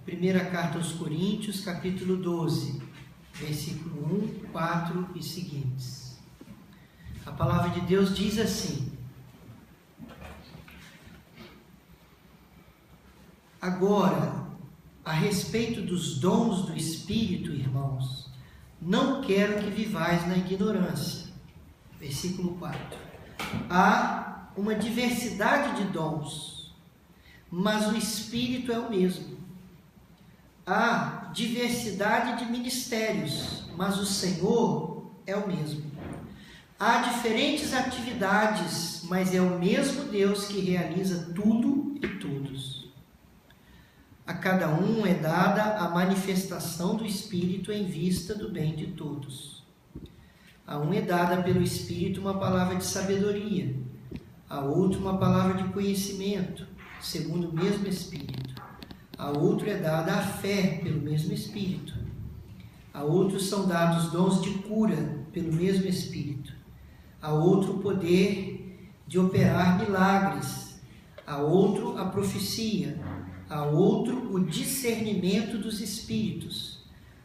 Primeira carta aos Coríntios, capítulo 12, versículo 1, 4 e seguintes. A palavra de Deus diz assim: agora, a respeito dos dons do Espírito, irmãos, não quero que vivais na ignorância. Versículo 4. Há uma diversidade de dons, mas o Espírito é o mesmo. Há diversidade de ministérios, mas o Senhor é o mesmo. Há diferentes atividades, mas é o mesmo Deus que realiza tudo e todos. A cada um é dada a manifestação do Espírito em vista do bem de todos. A um é dada pelo Espírito uma palavra de sabedoria, a outro uma palavra de conhecimento, segundo o mesmo Espírito. A outro é dada a fé pelo mesmo Espírito. A outros são dados dons de cura pelo mesmo Espírito. A outro o poder de operar milagres. A outro a profecia. A outro o discernimento dos espíritos.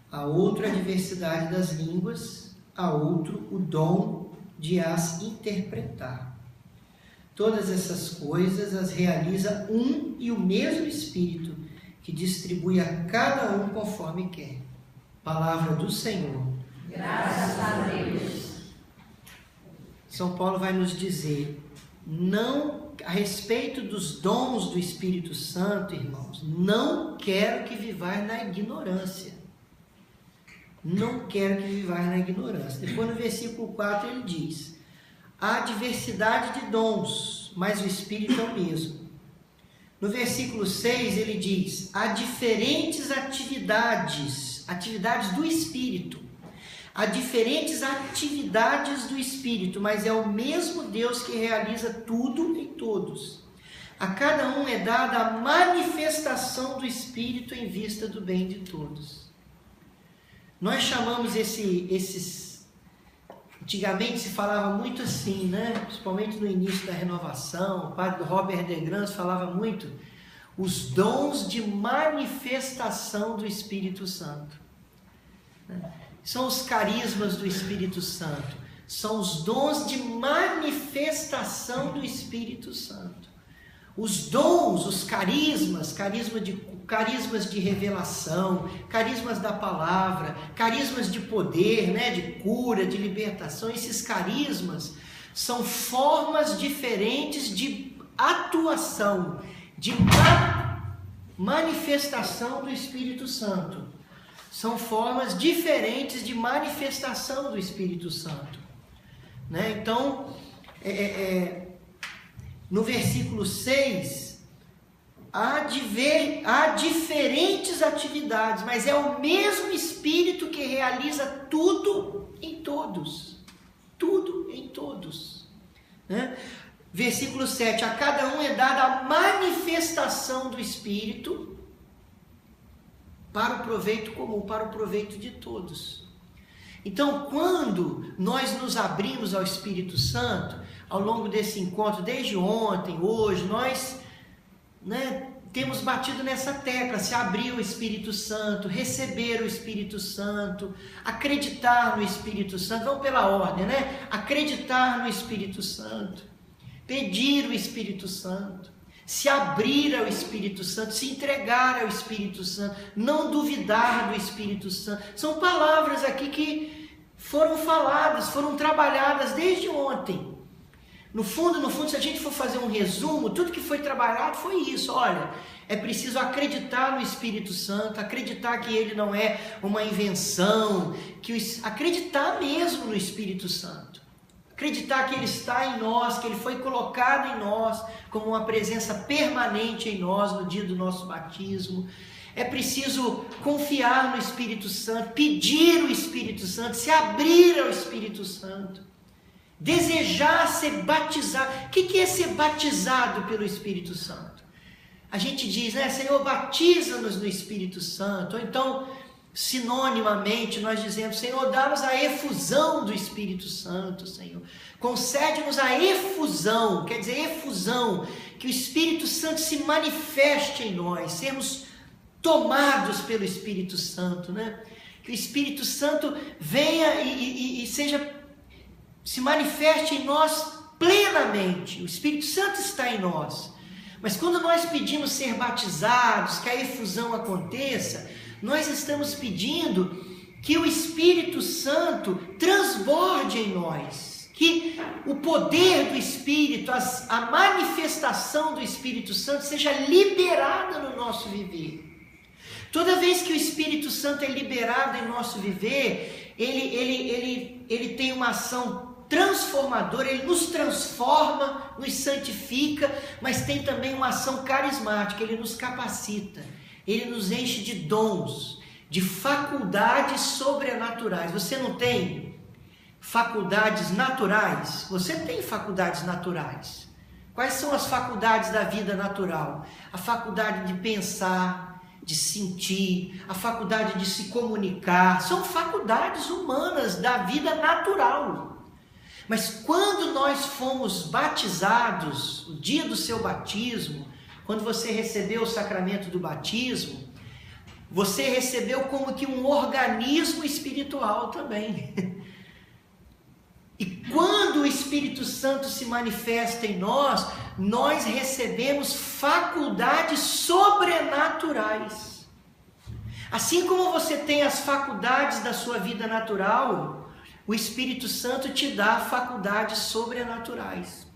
A outro a diversidade das línguas. A outro o dom de as interpretar. Todas essas coisas as realiza um e o mesmo Espírito, que distribui a cada um conforme quer. Palavra do Senhor. Graças a Deus. São Paulo vai nos dizer, não, a respeito dos dons do Espírito Santo, irmãos, não quero que vivais na ignorância. Não quero que vivais na ignorância. Depois no versículo 4 ele diz, há diversidade de dons, mas o Espírito é o mesmo. No versículo 6 ele diz, há diferentes atividades do Espírito. Há diferentes atividades do Espírito, mas é o mesmo Deus que realiza tudo em todos. A cada um é dada a manifestação do Espírito em vista do bem de todos. Nós chamamos esses... Antigamente se falava muito assim, né? Principalmente no início da renovação, o padre Robert de Grans falava muito, os dons de manifestação do Espírito Santo. São os carismas do Espírito Santo, são os dons de manifestação do Espírito Santo. Os dons, os carismas de revelação, carismas da palavra, carismas de poder, né, de cura, de libertação, esses carismas são formas diferentes de atuação, de manifestação do Espírito Santo. São formas diferentes de manifestação do Espírito Santo. Né? Então, no versículo 6, há diferentes atividades, mas é o mesmo Espírito que realiza tudo em todos. Tudo em todos. Né? Versículo 7, a cada um é dada a manifestação do Espírito para o proveito comum, para o proveito de todos. Então, quando nós nos abrimos ao Espírito Santo, ao longo desse encontro, desde ontem, hoje, nós temos batido nessa tecla, se abrir o Espírito Santo, receber o Espírito Santo, acreditar no Espírito Santo, vamos pela ordem, né? Acreditar no Espírito Santo, pedir o Espírito Santo, se abrir ao Espírito Santo, se entregar ao Espírito Santo, não duvidar do Espírito Santo. São palavras aqui que foram faladas, foram trabalhadas desde ontem. No fundo, se a gente for fazer um resumo, tudo que foi trabalhado foi isso. Olha, é preciso acreditar no Espírito Santo, acreditar que ele não é uma invenção, acreditar mesmo no Espírito Santo. Acreditar que ele está em nós, que ele foi colocado em nós como uma presença permanente em nós no dia do nosso batismo. É preciso confiar no Espírito Santo, pedir o Espírito Santo, se abrir ao Espírito Santo, desejar ser batizado. O que é ser batizado pelo Espírito Santo? A gente diz, né, Senhor, batiza-nos no Espírito Santo. Ou então, sinonimamente, nós dizemos, Senhor, dá-nos a efusão do Espírito Santo, Senhor. Concede-nos a efusão, quer dizer, efusão, que o Espírito Santo se manifeste em nós, sermos tomados pelo Espírito Santo, né? Que o Espírito Santo venha e se manifeste em nós plenamente. O Espírito Santo está em nós. Mas quando nós pedimos ser batizados, que a efusão aconteça, nós estamos pedindo que o Espírito Santo transborde em nós, que o poder do Espírito, a manifestação do Espírito Santo seja liberada no nosso viver. Toda vez que o Espírito Santo é liberado em nosso viver, ele tem uma ação transformadora, ele nos transforma, nos santifica, mas tem também uma ação carismática, ele nos capacita, ele nos enche de dons, de faculdades sobrenaturais. Você não tem faculdades naturais? Você tem faculdades naturais. Quais são as faculdades da vida natural? A faculdade de pensar, de sentir, a faculdade de se comunicar, são faculdades humanas da vida natural. Mas quando nós fomos batizados, o dia do seu batismo, quando você recebeu o sacramento do batismo, você recebeu como que um organismo espiritual também. E quando o Espírito Santo se manifesta em nós, nós recebemos faculdades sobrenaturais. Assim como você tem as faculdades da sua vida natural, o Espírito Santo te dá faculdades sobrenaturais.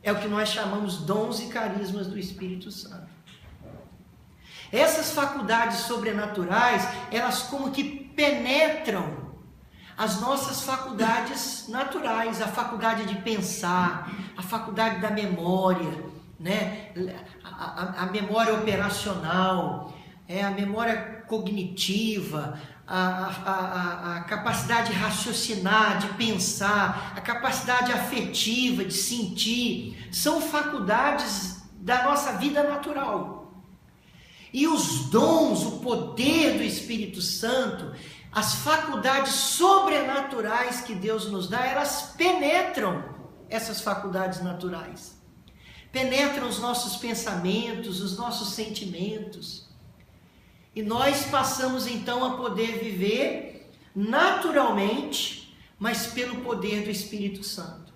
É o que nós chamamos dons e carismas do Espírito Santo. Essas faculdades sobrenaturais, elas como que penetram as nossas faculdades naturais, a faculdade de pensar, a faculdade da memória, né? a memória operacional, a memória cognitiva, a capacidade de raciocinar, de pensar, a capacidade afetiva, de sentir, são faculdades da nossa vida natural. E os dons, o poder do Espírito Santo, as faculdades sobrenaturais que Deus nos dá, elas penetram essas faculdades naturais. Penetram os nossos pensamentos, os nossos sentimentos. E nós passamos então a poder viver naturalmente, mas pelo poder do Espírito Santo.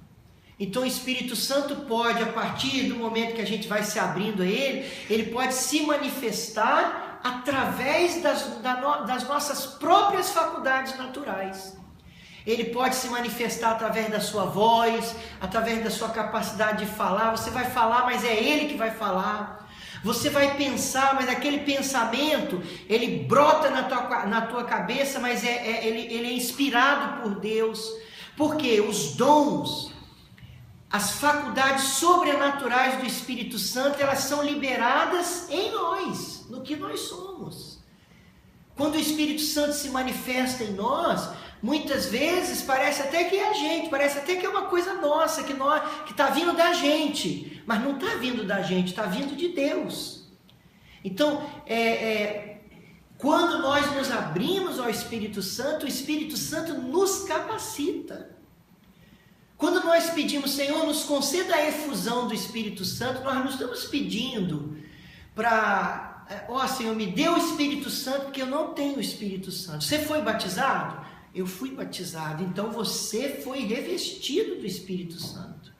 Então o Espírito Santo pode, a partir do momento que a gente vai se abrindo a ele pode se manifestar através das nossas próprias faculdades naturais. Ele pode se manifestar através da sua voz, através da sua capacidade de falar. Você vai falar, mas é Ele que vai falar. Você vai pensar, mas aquele pensamento, ele brota na tua cabeça, mas ele é inspirado por Deus. Porque os dons, as faculdades sobrenaturais do Espírito Santo, elas são liberadas em nós, no que nós somos. Quando o Espírito Santo se manifesta em nós, muitas vezes parece até que é a gente, parece até que é uma coisa nossa, que está vindo da gente, mas não está vindo da gente, está vindo de Deus. Então, quando nós nos abrimos ao Espírito Santo, o Espírito Santo nos capacita. Quando nós pedimos, Senhor, nos conceda a efusão do Espírito Santo, nós não estamos pedindo para, Senhor, me dê o Espírito Santo, porque eu não tenho o Espírito Santo. Você foi batizado? Eu fui batizado, então você foi revestido do Espírito Santo.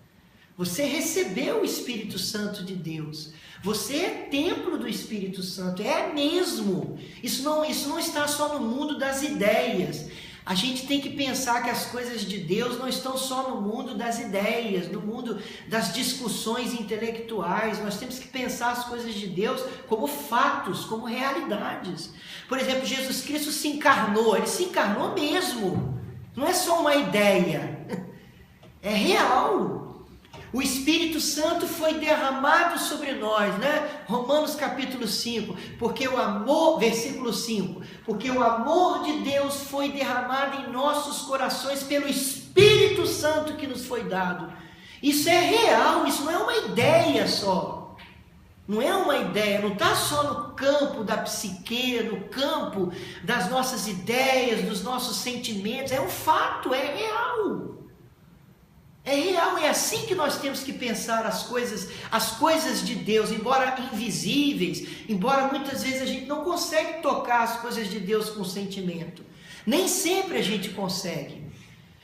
Você recebeu o Espírito Santo de Deus. Você é templo do Espírito Santo, é mesmo. Isso não está só no mundo das ideias. A gente tem que pensar que as coisas de Deus não estão só no mundo das ideias, no mundo das discussões intelectuais. Nós temos que pensar as coisas de Deus como fatos, como realidades. Por exemplo, Jesus Cristo se encarnou, ele se encarnou mesmo. Não é só uma ideia, é real. O Espírito Santo foi derramado sobre nós, né? Romanos capítulo 5, porque o amor, versículo 5, porque o amor de Deus foi derramado em nossos corações pelo Espírito Santo que nos foi dado. Isso é real, isso não é uma ideia só. Não é uma ideia, não está só no campo da psique, no campo das nossas ideias, dos nossos sentimentos, é um fato, é real. É real, é assim que nós temos que pensar as coisas de Deus, embora invisíveis, embora muitas vezes a gente não consegue tocar as coisas de Deus com sentimento. Nem sempre a gente consegue.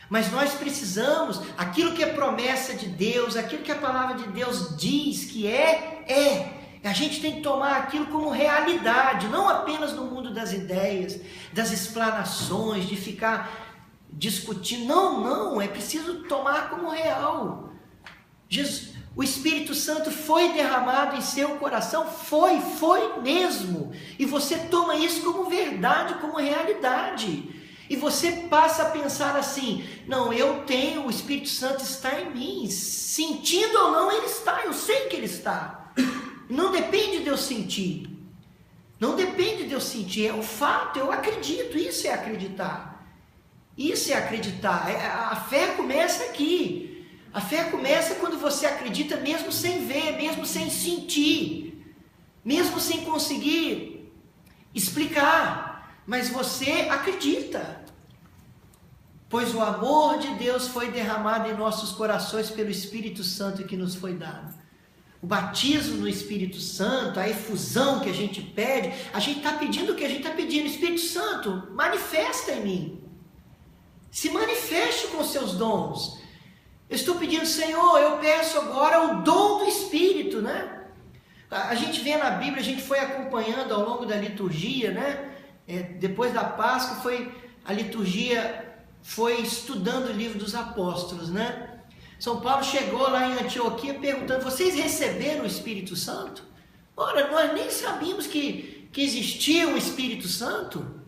Mas nós precisamos, aquilo que é promessa de Deus, aquilo que a palavra de Deus diz que é. A gente tem que tomar aquilo como realidade, não apenas no mundo das ideias, das explanações, de ficar discutindo. Não, é preciso tomar como real. O Espírito Santo foi derramado em seu coração, foi mesmo. E você toma isso como verdade, como realidade. E você passa a pensar assim: não, eu tenho, o Espírito Santo está em mim, sentindo ou não ele está, eu sei que ele está. Não depende de eu sentir, é o fato, eu acredito, isso é acreditar. Isso é acreditar. A fé começa aqui. A fé começa quando você acredita mesmo sem ver, mesmo sem sentir, mesmo sem conseguir explicar, mas você acredita. Pois o amor de Deus foi derramado em nossos corações pelo Espírito Santo que nos foi dado. O batismo no Espírito Santo, a efusão que a gente pede, a gente está pedindo o que a gente está pedindo? Espírito Santo, manifesta em mim. Se manifeste com os seus dons. Eu estou pedindo, Senhor, eu peço agora o dom do Espírito, né? A gente vê na Bíblia, a gente foi acompanhando ao longo da liturgia, né? Depois da Páscoa, a liturgia foi estudando o livro dos apóstolos, né? São Paulo chegou lá em Antioquia perguntando: vocês receberam o Espírito Santo? Ora, nós nem sabíamos que existia o Espírito Santo.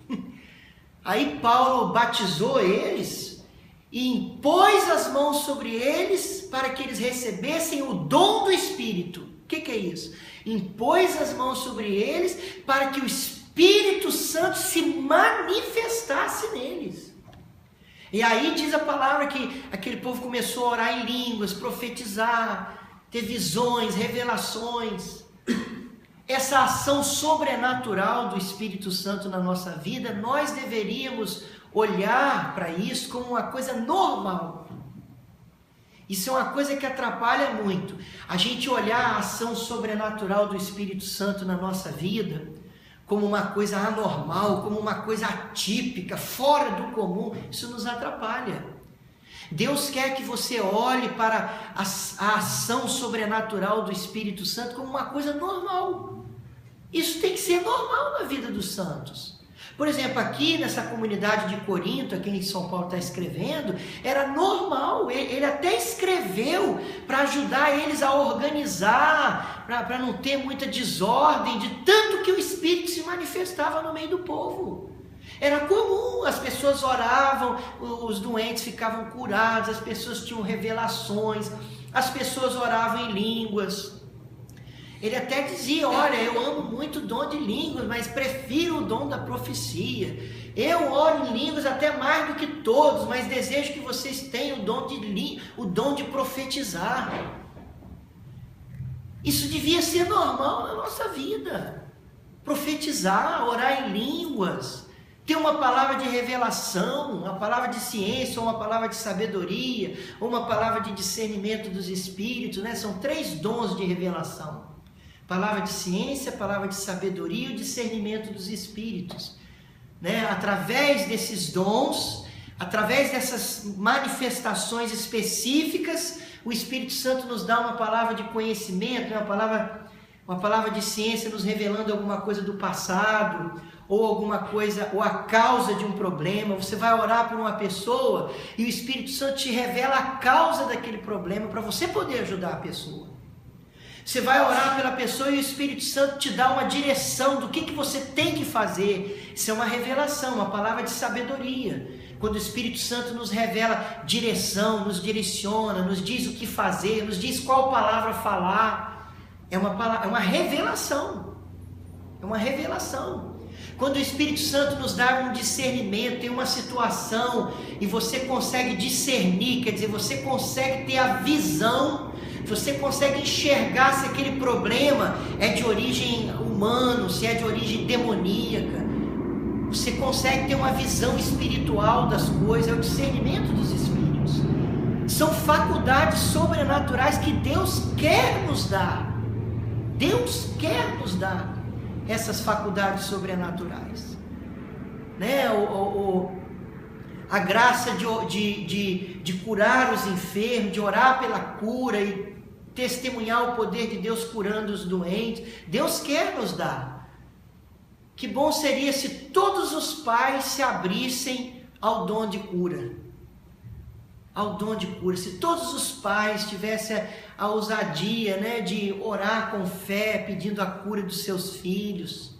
Aí Paulo batizou eles e impôs as mãos sobre eles para que eles recebessem o dom do Espírito. O que é isso? Impôs as mãos sobre eles para que o Espírito Santo se manifestasse neles. E aí diz a palavra que aquele povo começou a orar em línguas, profetizar, ter visões, revelações. Essa ação sobrenatural do Espírito Santo na nossa vida, nós deveríamos olhar para isso como uma coisa normal. Isso é uma coisa que atrapalha muito. A gente olhar a ação sobrenatural do Espírito Santo na nossa vida como uma coisa anormal, como uma coisa atípica, fora do comum, isso nos atrapalha. Deus quer que você olhe para a ação sobrenatural do Espírito Santo como uma coisa normal. Isso tem que ser normal na vida dos santos. Por exemplo, aqui nessa comunidade de Corinto, aqui em São Paulo está escrevendo, era normal, ele até escreveu para ajudar eles a organizar, para não ter muita desordem, de tanto que o Espírito se manifestava no meio do povo. Era comum, as pessoas oravam, os doentes ficavam curados, as pessoas tinham revelações, as pessoas oravam em línguas. Ele até dizia: olha, eu amo muito o dom de línguas, mas prefiro o dom da profecia. Eu oro em línguas até mais do que todos, mas desejo que vocês tenham o dom de profetizar. Isso devia ser normal na nossa vida. Profetizar, orar em línguas, ter uma palavra de revelação, uma palavra de ciência, ou uma palavra de sabedoria, ou uma palavra de discernimento dos espíritos, né? São 3 dons de revelação. Palavra de ciência, palavra de sabedoria e o discernimento dos espíritos. Né? Através desses dons, através dessas manifestações específicas, o Espírito Santo nos dá uma palavra de conhecimento, né? uma palavra de ciência nos revelando alguma coisa do passado, ou alguma coisa, ou a causa de um problema. Você vai orar por uma pessoa e o Espírito Santo te revela a causa daquele problema para você poder ajudar a pessoa. Você vai orar pela pessoa e o Espírito Santo te dá uma direção do que você tem que fazer. Isso é uma revelação, uma palavra de sabedoria. Quando o Espírito Santo nos revela direção, nos direciona, nos diz o que fazer, nos diz qual palavra falar. É uma revelação. É uma revelação. Quando o Espírito Santo nos dá um discernimento em uma situação e você consegue discernir, quer dizer, você consegue ter a visão, você consegue enxergar se aquele problema é de origem humana, se é de origem demoníaca. Você consegue ter uma visão espiritual das coisas, é o discernimento dos espíritos. São faculdades sobrenaturais que Deus quer nos dar. Deus quer nos dar essas faculdades sobrenaturais, né? A graça de curar os enfermos, de orar pela cura e testemunhar o poder de Deus curando os doentes. Deus quer nos dar. Que bom seria se todos os pais se abrissem ao dom de cura. Ao dom de cura. Se todos os pais tivessem a ousadia, né, de orar com fé, pedindo a cura dos seus filhos.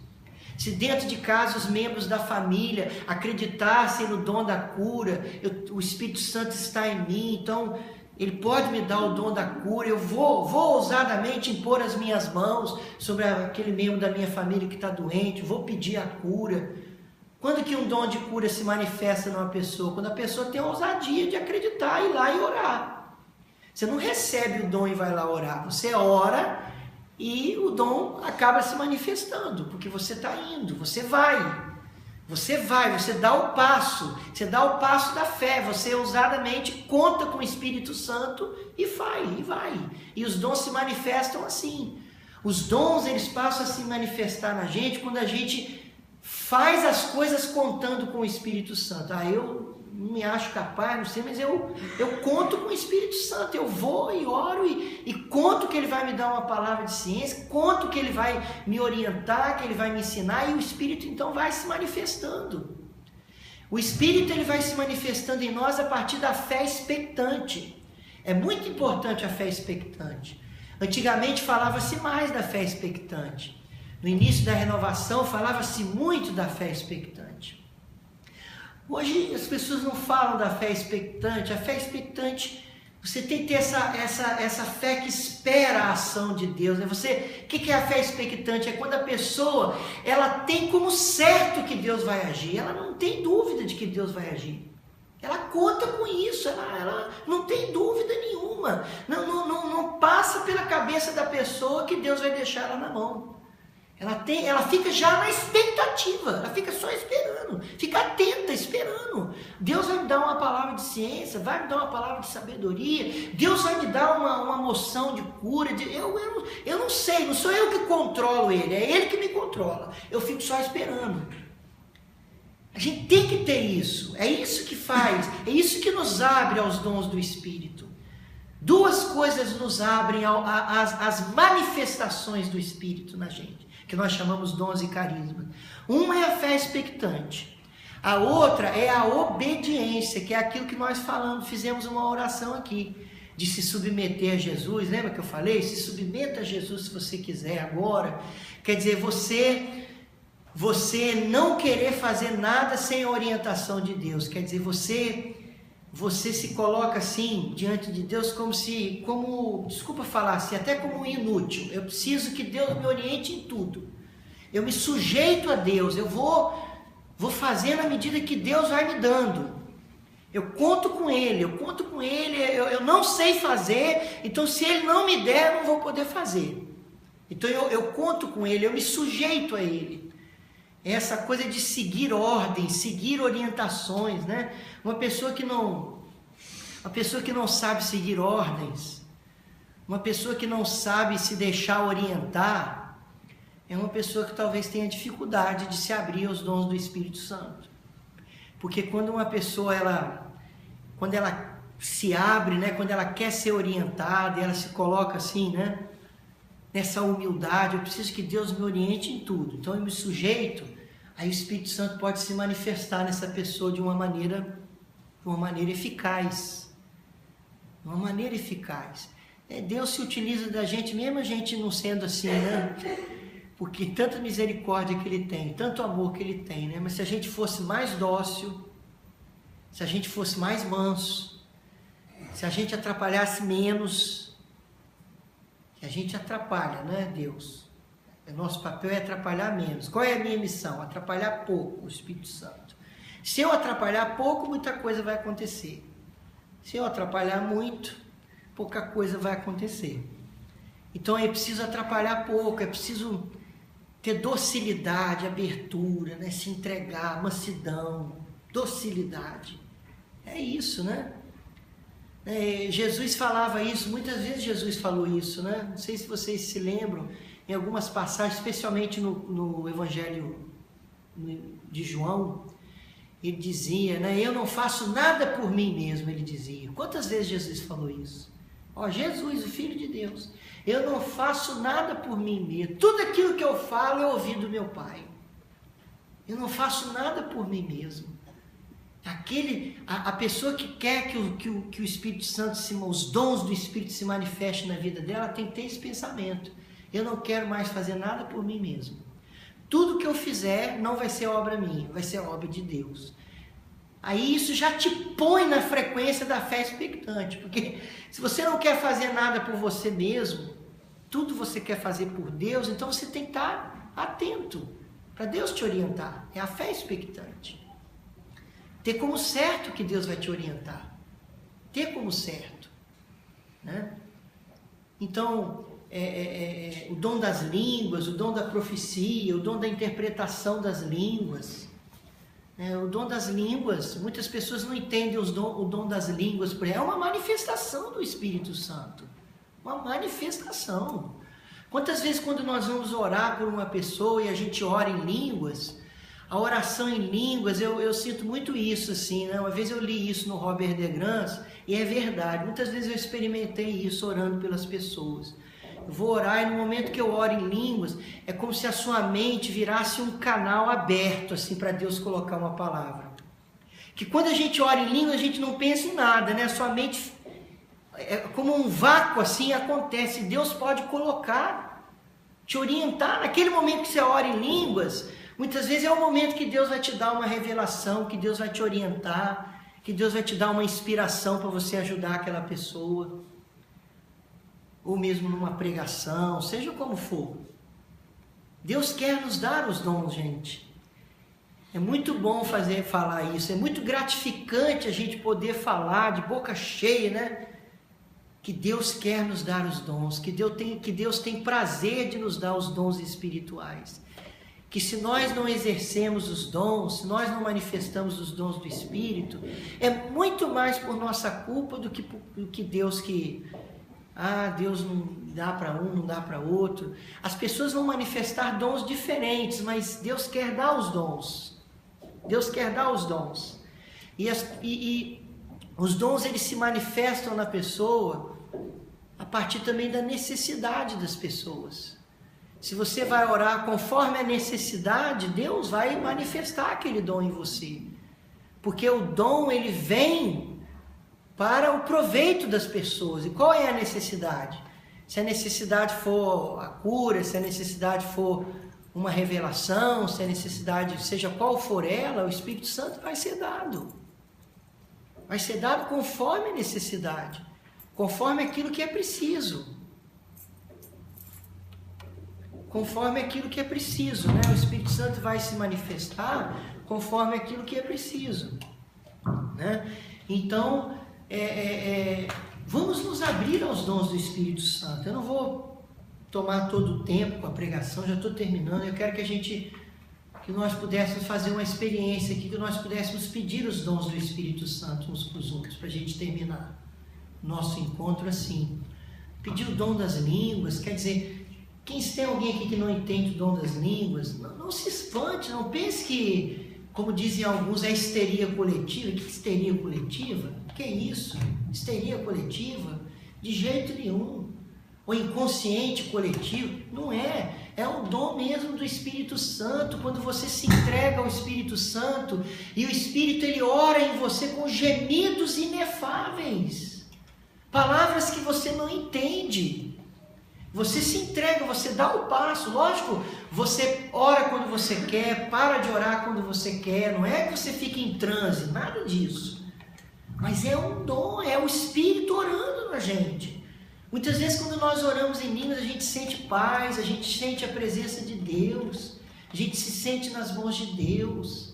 Se dentro de casa os membros da família acreditassem no dom da cura, o Espírito Santo está em mim, então Ele pode me dar o dom da cura, eu vou ousadamente impor as minhas mãos sobre aquele membro da minha família que está doente, vou pedir a cura. Quando que um dom de cura se manifesta numa pessoa? Quando a pessoa tem a ousadia de acreditar, ir lá e orar. Você não recebe o dom e vai lá orar, você ora e o dom acaba se manifestando, porque você está indo, você dá o passo da fé, você ousadamente conta com o Espírito Santo e vai. E os dons se manifestam assim. Os dons, eles passam a se manifestar na gente quando a gente faz as coisas contando com o Espírito Santo. Eu não me acho capaz, não sei, mas eu conto com o Espírito Santo, eu vou e oro e conto que Ele vai me dar uma palavra de ciência, conto que Ele vai me orientar, que Ele vai me ensinar, e o Espírito então vai se manifestando. O Espírito, ele vai se manifestando em nós a partir da fé expectante. É muito importante a fé expectante. Antigamente falava-se mais da fé expectante. No início da renovação falava-se muito da fé expectante. Hoje as pessoas não falam da fé expectante. A fé expectante, você tem que ter essa fé que espera a ação de Deus. Né? O que é a fé expectante? É quando a pessoa ela tem como certo que Deus vai agir. Ela não tem dúvida de que Deus vai agir. Ela conta com isso, ela não tem dúvida nenhuma. Não passa pela cabeça da pessoa que Deus vai deixar ela na mão. Ela fica já na expectativa, ela fica só esperando, fica atenta, esperando. Deus vai me dar uma palavra de ciência, vai me dar uma palavra de sabedoria, Deus vai me dar uma moção de cura. Eu não sei, não sou eu que controlo Ele, é Ele que me controla. Eu fico só esperando. A gente tem que ter isso, é isso que faz, é isso que nos abre aos dons do Espírito. Duas coisas nos abrem às manifestações do Espírito na gente, que nós chamamos dons e carismas. Uma é a fé expectante. A outra é a obediência, que é aquilo que nós fizemos uma oração aqui, de se submeter a Jesus. Lembra que eu falei? Se submeta a Jesus se você quiser agora. Quer dizer, você não querer fazer nada sem a orientação de Deus. Quer dizer, você se coloca assim diante de Deus desculpa falar assim, até como um inútil. Eu preciso que Deus me oriente em tudo. Eu me sujeito a Deus, eu vou fazer na medida que Deus vai me dando. Eu conto com Ele, eu não sei fazer, então se Ele não me der, eu não vou poder fazer. Então eu conto com Ele, eu me sujeito a Ele. Essa coisa de seguir ordens, seguir orientações, né? Uma pessoa que não sabe seguir ordens, uma pessoa que não sabe se deixar orientar, é uma pessoa que talvez tenha dificuldade de se abrir aos dons do Espírito Santo. Porque quando uma pessoa, quando ela se abre, né? Quando ela quer ser orientada, ela se coloca assim, né? Nessa humildade, eu preciso que Deus me oriente em tudo, então eu me sujeito, aí o Espírito Santo pode se manifestar nessa pessoa de uma maneira eficaz. De uma maneira eficaz. Deus se utiliza da gente, mesmo a gente não sendo assim, né? Porque tanta misericórdia que Ele tem, tanto amor que Ele tem, né? Mas se a gente fosse mais dócil, se a gente fosse mais manso, se a gente atrapalhasse menos, que a gente atrapalha, não é Deus? Nosso papel é atrapalhar menos. Qual é a minha missão? Atrapalhar pouco o Espírito Santo. Se eu atrapalhar pouco, muita coisa vai acontecer. Se eu atrapalhar muito, pouca coisa vai acontecer. Então é preciso atrapalhar pouco, é preciso ter docilidade, abertura, né? Se entregar, mansidão, docilidade. É isso, né? Jesus falava isso, muitas vezes Jesus falou isso, né? Não sei se vocês se lembram, em algumas passagens, especialmente no Evangelho de João, ele dizia, né? Eu não faço nada por mim mesmo, ele dizia. Quantas vezes Jesus falou isso? Jesus, o Filho de Deus, eu não faço nada por mim mesmo, tudo aquilo que eu falo eu ouvi do meu Pai. Eu não faço nada por mim mesmo. A pessoa que quer que o Espírito Santo, os dons do Espírito se manifestem na vida dela, tem que ter esse pensamento. Eu não quero mais fazer nada por mim mesmo. Tudo que eu fizer não vai ser obra minha, vai ser obra de Deus. Aí isso já te põe na frequência da fé expectante, porque se você não quer fazer nada por você mesmo, tudo você quer fazer por Deus, então você tem que estar atento para Deus te orientar. É a fé expectante. Ter como certo que Deus vai te orientar. Ter como certo. Né? Então, o dom das línguas, o dom da profecia, o dom da interpretação das línguas. O dom das línguas, muitas pessoas não entendem o dom das línguas, porque é uma manifestação do Espírito Santo. Uma manifestação. Quantas vezes quando nós vamos orar por uma pessoa e a gente ora em línguas, a oração em línguas, eu sinto muito isso, assim, né? Uma vez eu li isso no Robert de Grans, e é verdade, muitas vezes eu experimentei isso orando pelas pessoas. Eu vou orar e no momento que eu oro em línguas, é como se a sua mente virasse um canal aberto, assim, para Deus colocar uma palavra. Que quando a gente ora em línguas, a gente não pensa em nada, né? A sua mente, é como um vácuo, assim, acontece. Deus pode colocar, te orientar. Naquele momento que você ora em línguas, muitas vezes é o momento que Deus vai te dar uma revelação, que Deus vai te orientar, que Deus vai te dar uma inspiração para você ajudar aquela pessoa. Ou mesmo numa pregação, seja como for. Deus quer nos dar os dons, gente. É muito bom falar isso, é muito gratificante a gente poder falar de boca cheia, né? Que Deus quer nos dar os dons, que Deus tem prazer de nos dar os dons espirituais. Que se nós não exercemos os dons, se nós não manifestamos os dons do Espírito, é muito mais por nossa culpa do que Deus que... Deus não dá para um, não dá para outro. As pessoas vão manifestar dons diferentes, mas Deus quer dar os dons. Deus quer dar os dons. E os dons, eles se manifestam na pessoa a partir também da necessidade das pessoas. Se você vai orar conforme a necessidade, Deus vai manifestar aquele dom em você. Porque o dom, ele vem para o proveito das pessoas. E qual é a necessidade? Se a necessidade for a cura, se a necessidade for uma revelação, se a necessidade, seja qual for ela, o Espírito Santo vai ser dado. Vai ser dado conforme a necessidade, conforme aquilo que é preciso. Conforme aquilo que é preciso, né? O Espírito Santo vai se manifestar conforme aquilo que é preciso, né? Então, vamos nos abrir aos dons do Espírito Santo. Eu não vou tomar todo o tempo com a pregação, já estou terminando. Eu quero que nós pudéssemos fazer uma experiência aqui, que nós pudéssemos pedir os dons do Espírito Santo uns para os outros, para a gente terminar nosso encontro assim. Pedir o dom das línguas, quer dizer, tem alguém aqui que não entende o dom das línguas, não se espante, não pense que, como dizem alguns, é histeria coletiva. Que histeria coletiva? Que é isso? Histeria coletiva? De jeito nenhum. Ou inconsciente coletivo? Não é. É um dom mesmo do Espírito Santo. Quando você se entrega ao Espírito Santo e o Espírito, ele ora em você com gemidos inefáveis. Palavras que você não entende. Você se entrega, você dá o passo. Lógico, você ora quando você quer, para de orar quando você quer. Não é que você fique em transe, nada disso. Mas é um dom, é o Espírito orando na gente. Muitas vezes quando nós oramos em línguas, a gente sente paz, a gente sente a presença de Deus, a gente se sente nas mãos de Deus.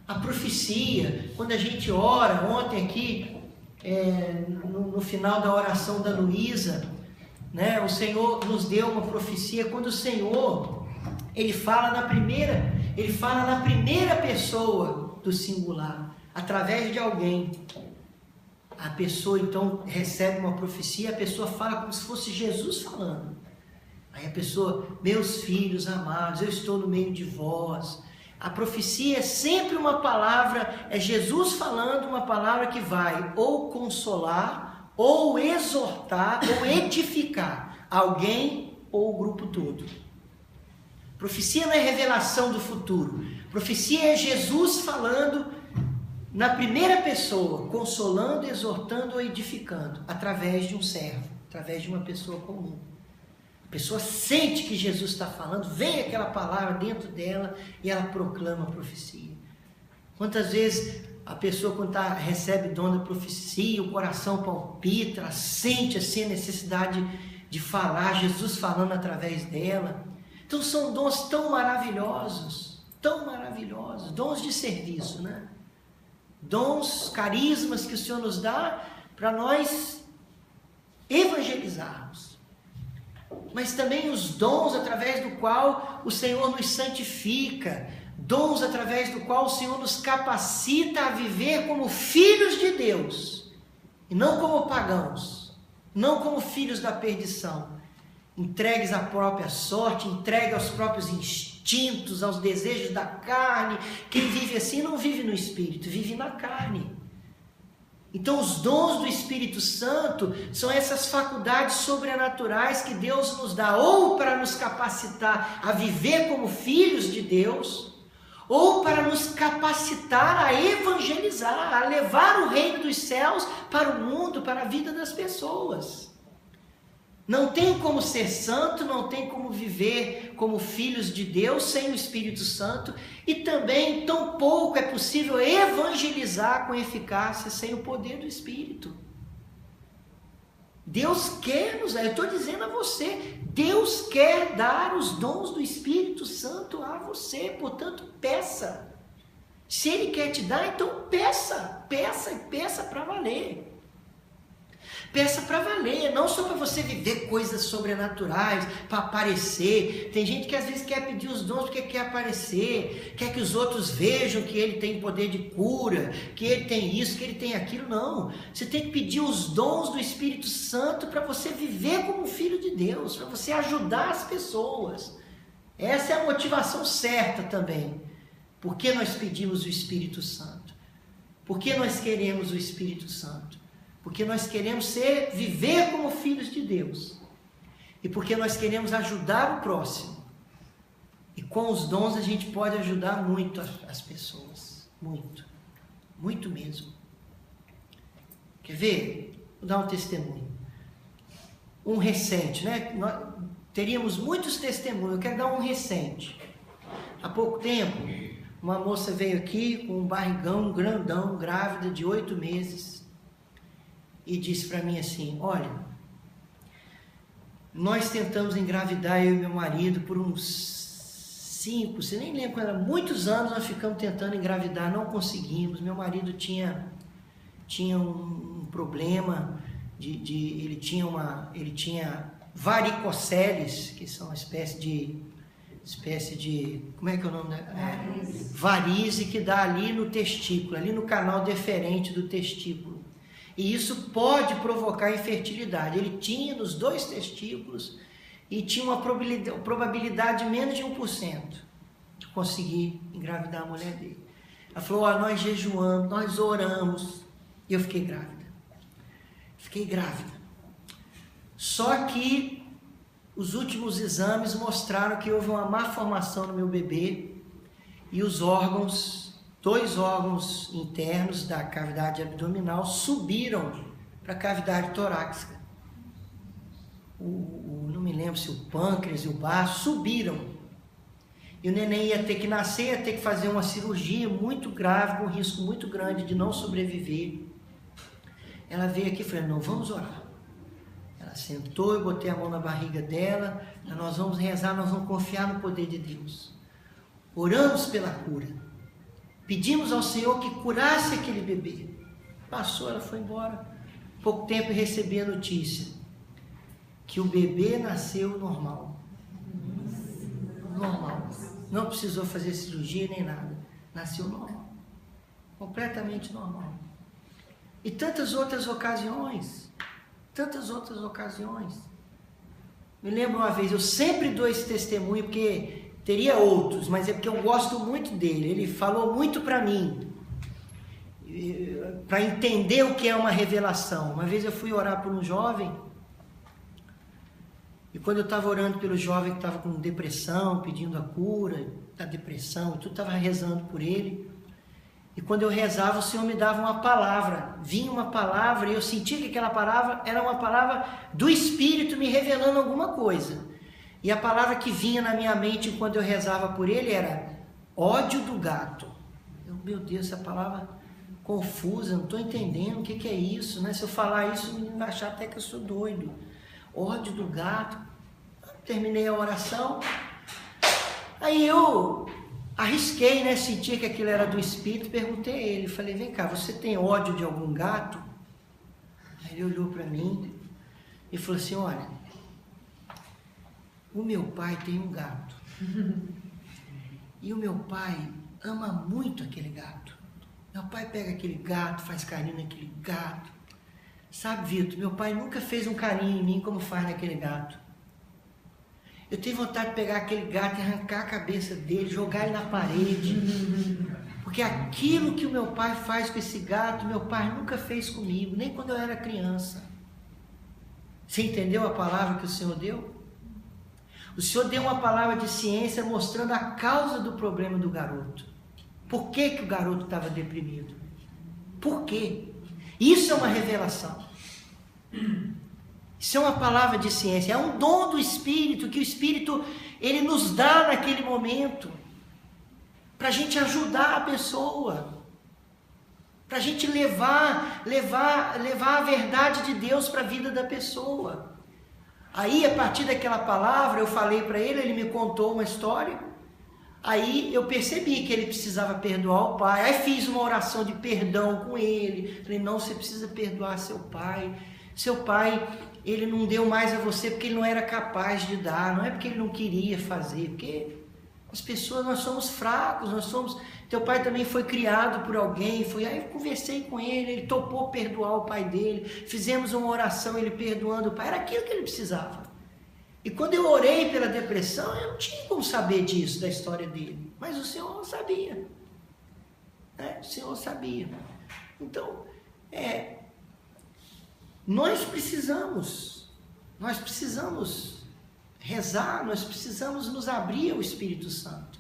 A profecia, quando a gente ora, ontem aqui, no final da oração da Luísa, né, o Senhor nos deu uma profecia. Quando o Senhor, ele fala na primeira pessoa do singular, através de alguém. a pessoa então recebe uma profecia, a pessoa fala como se fosse Jesus falando. Aí a pessoa, meus filhos amados, eu estou no meio de vós. A profecia é sempre uma palavra, é Jesus falando uma palavra que vai ou consolar, ou exortar, ou edificar alguém ou o grupo todo. Profecia não é revelação do futuro. Profecia é Jesus falando na primeira pessoa, consolando, exortando ou edificando, através de um servo, através de uma pessoa comum. A pessoa sente que Jesus está falando, vem aquela palavra dentro dela e ela proclama a profecia. Quantas vezes a pessoa, quando recebe dom da profecia, o coração palpita, ela sente assim a necessidade de falar, Jesus falando através dela. Então são dons tão maravilhosos, dons de serviço, né? Dons, carismas que o Senhor nos dá para nós evangelizarmos. Mas também os dons através do qual o Senhor nos santifica, dons através do qual o Senhor nos capacita a viver como filhos de Deus, e não como pagãos, não como filhos da perdição, entregues à própria sorte, entregues aos próprios instintos, aos desejos da carne. Quem vive assim não vive no Espírito, vive na carne. Então os dons do Espírito Santo são essas faculdades sobrenaturais que Deus nos dá, ou para nos capacitar a viver como filhos de Deus, ou para nos capacitar a evangelizar, a levar o reino dos céus para o mundo, para a vida das pessoas. Não tem como ser santo, não tem como viver como filhos de Deus sem o Espírito Santo, e também tampouco é possível evangelizar com eficácia sem o poder do Espírito. Deus quer nos dar, eu estou dizendo a você, Deus quer dar os dons do Espírito Santo a você, portanto peça. Se Ele quer te dar, então peça e peça para valer. Peça para valer, não só para você viver coisas sobrenaturais, para aparecer. Tem gente que às vezes quer pedir os dons porque quer aparecer, quer que os outros vejam que ele tem poder de cura, que ele tem isso, que ele tem aquilo. Não, você tem que pedir os dons do Espírito Santo para você viver como filho de Deus, para você ajudar as pessoas. Essa é a motivação certa também. Por que nós pedimos o Espírito Santo? Por que nós queremos o Espírito Santo? Porque nós queremos viver como filhos de Deus. E porque nós queremos ajudar o próximo. E com os dons a gente pode ajudar muito as pessoas. Muito. Muito mesmo. Quer ver? Vou dar um testemunho. Um recente, né? Nós teríamos muitos testemunhos. Eu quero dar um recente. Há pouco tempo, uma moça veio aqui com um barrigão grandão, grávida de 8 meses. E disse para mim assim, olha, nós tentamos engravidar, eu e meu marido, por uns 5, você nem lembra, era muitos anos nós ficamos tentando engravidar, não conseguimos. Meu marido tinha um problema, ele tinha varicoceles, que são uma espécie de, como é que é o nome? Varize, que dá ali no testículo, ali no canal deferente do testículo. E isso pode provocar infertilidade. Ele tinha nos 2 testículos e tinha uma probabilidade de menos de 1% de conseguir engravidar a mulher dele. Ela falou, olha, nós jejuamos, nós oramos, e eu fiquei grávida. Só que os últimos exames mostraram que houve uma má formação no meu bebê e os órgãos, 2 órgãos internos da cavidade abdominal subiram para a cavidade torácica. Não me lembro se o pâncreas e o baço subiram. E o neném ia ter que nascer, ia ter que fazer uma cirurgia muito grave, com um risco muito grande de não sobreviver. Ela veio aqui e falou, não, vamos orar. Ela sentou, eu botei a mão na barriga dela, nós vamos rezar, nós vamos confiar no poder de Deus. Oramos pela cura. Pedimos ao Senhor que curasse aquele bebê. Passou, ela foi embora. Pouco tempo recebi a notícia que o bebê nasceu normal. Normal. Não precisou fazer cirurgia nem nada. Nasceu normal. Completamente normal. E tantas outras ocasiões. Tantas outras ocasiões. Me lembro uma vez, eu sempre dou esse testemunho, porque teria outros, mas é porque eu gosto muito dele. Ele falou muito para mim, para entender o que é uma revelação. Uma vez eu fui orar por um jovem, e quando eu estava orando pelo jovem que estava com depressão, pedindo a cura da depressão, tudo, estava rezando por ele. E quando eu rezava, o Senhor me dava uma palavra, vinha uma palavra, e eu sentia que aquela palavra era uma palavra do Espírito me revelando alguma coisa. E a palavra que vinha na minha mente enquanto eu rezava por ele era ódio do gato. Meu Deus, essa palavra confusa, não estou entendendo o que é isso, né? Se eu falar isso, o menino vai achar até que eu sou doido. Ódio do gato. Terminei a oração, aí eu arrisquei, né? Senti que aquilo era do Espírito, perguntei a ele, falei, vem cá, você tem ódio de algum gato? Aí ele olhou para mim e falou assim, olha, o meu pai tem um gato, e o meu pai ama muito aquele gato. Meu pai pega aquele gato, faz carinho naquele gato. Sabe, Vitor, meu pai nunca fez um carinho em mim como faz naquele gato. Eu tenho vontade de pegar aquele gato e arrancar a cabeça dele, jogar ele na parede. Porque aquilo que o meu pai faz com esse gato, meu pai nunca fez comigo, nem quando eu era criança. Você entendeu a palavra que o Senhor deu? O Senhor deu uma palavra de ciência mostrando a causa do problema do garoto. Por que o garoto estava deprimido? Por quê? Isso é uma revelação. Isso é uma palavra de ciência, é um dom do Espírito, que o Espírito, ele nos dá naquele momento, para a gente ajudar a pessoa, para a gente levar a verdade de Deus para a vida da pessoa. Aí, a partir daquela palavra, eu falei para ele, ele me contou uma história, aí eu percebi que ele precisava perdoar o pai, aí fiz uma oração de perdão com ele, falei, não, você precisa perdoar seu pai, ele não deu mais a você porque ele não era capaz de dar, não é porque ele não queria fazer, porque as pessoas, nós somos fracos, teu pai também foi criado por alguém, aí eu conversei com ele topou perdoar o pai dele, fizemos uma oração, ele perdoando o pai, era aquilo que ele precisava. E quando eu orei pela depressão, eu não tinha como saber disso, da história dele, mas o Senhor sabia, né? O Senhor sabia. Então, nós precisamos rezar, nós precisamos nos abrir ao Espírito Santo.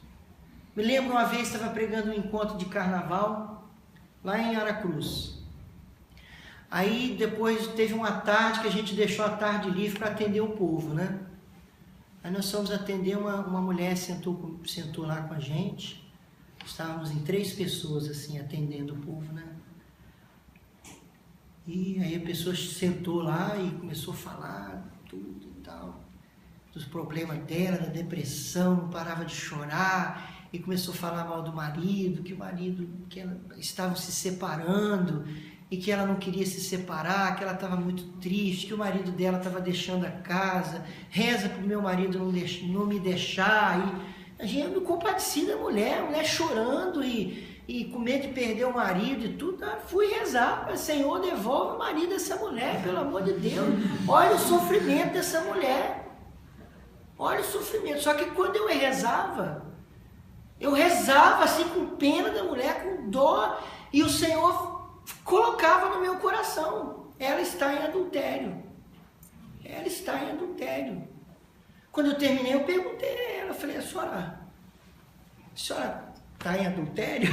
Me lembro uma vez, estava pregando um encontro de carnaval, lá em Aracruz. Aí depois teve uma tarde que a gente deixou a tarde livre para atender o povo, né? Aí nós fomos atender, uma mulher sentou lá com a gente, estávamos em 3 pessoas assim, atendendo o povo, né? E aí a pessoa sentou lá e começou a falar tudo e tal, dos problemas dela, da depressão, não parava de chorar, e começou a falar mal do marido, que ela estavam se separando, e que ela não queria se separar, que ela estava muito triste, que o marido dela estava deixando a casa, reza para o meu marido não me deixar, e a gente me compadeci da mulher chorando, e com medo de perder o marido e tudo, fui rezar, Senhor, devolve o marido dessa mulher, pelo amor de Deus, olha o sofrimento dessa mulher, olha o sofrimento. Só que quando eu rezava assim com pena da mulher, com dó, e o Senhor colocava no meu coração, ela está em adultério, Quando eu terminei, eu perguntei a ela, falei, a senhora está em adultério?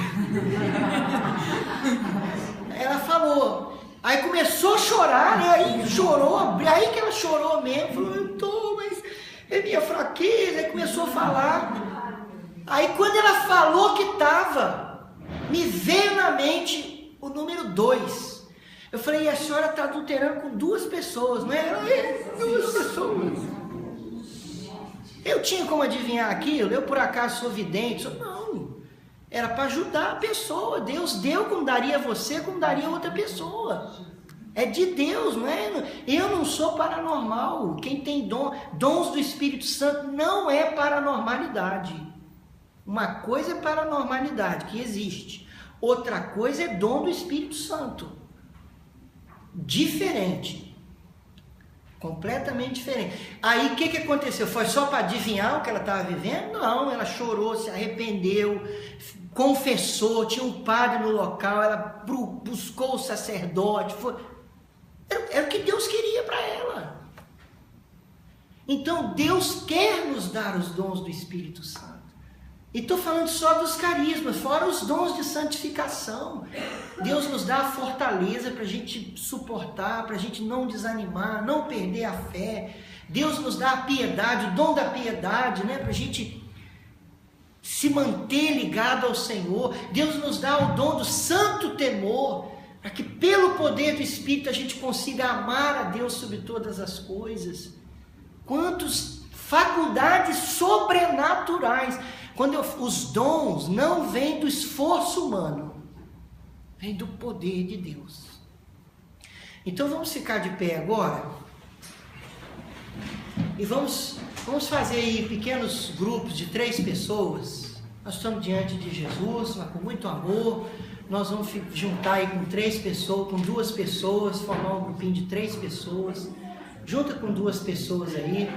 Ela falou, aí começou a chorar, né? Aí chorou, aí que ela chorou mesmo, falou, eu tô, mas é minha fraqueza, aí começou a falar. Aí quando ela falou que estava, me veio na mente o número 2. Eu falei, a senhora está adulterando com 2 pessoas, não é? 2 pessoas. Eu tinha como adivinhar aquilo? Eu por acaso sou vidente? Não. Era para ajudar a pessoa. Deus deu como daria a você, como daria a outra pessoa. É de Deus, não é? Eu não sou paranormal. Quem tem dons do Espírito Santo não é paranormalidade. Uma coisa é paranormalidade, que existe. Outra coisa é dom do Espírito Santo. diferente. Completamente diferente. Aí o que aconteceu? Foi só para adivinhar o que ela estava vivendo? Não, ela chorou, se arrependeu, confessou, tinha um padre no local, ela buscou o sacerdote. Era o que Deus queria para ela. Então Deus quer nos dar os dons do Espírito Santo. E estou falando só dos carismas, fora os dons de santificação. Deus nos dá a fortaleza para a gente suportar, para a gente não desanimar, não perder a fé. Deus nos dá a piedade, o dom da piedade, né? Para a gente se manter ligado ao Senhor. Deus nos dá o dom do santo temor, para que pelo poder do Espírito a gente consiga amar a Deus sobre todas as coisas. Quantas faculdades sobrenaturais! Quando os dons não vêm do esforço humano, vem do poder de Deus. Então vamos ficar de pé agora e vamos fazer aí pequenos grupos de 3 pessoas. Nós estamos diante de Jesus, mas com muito amor. Nós vamos juntar aí com 3 pessoas, com 2 pessoas, formar um grupinho de 3 pessoas. Junta com 2 pessoas aí.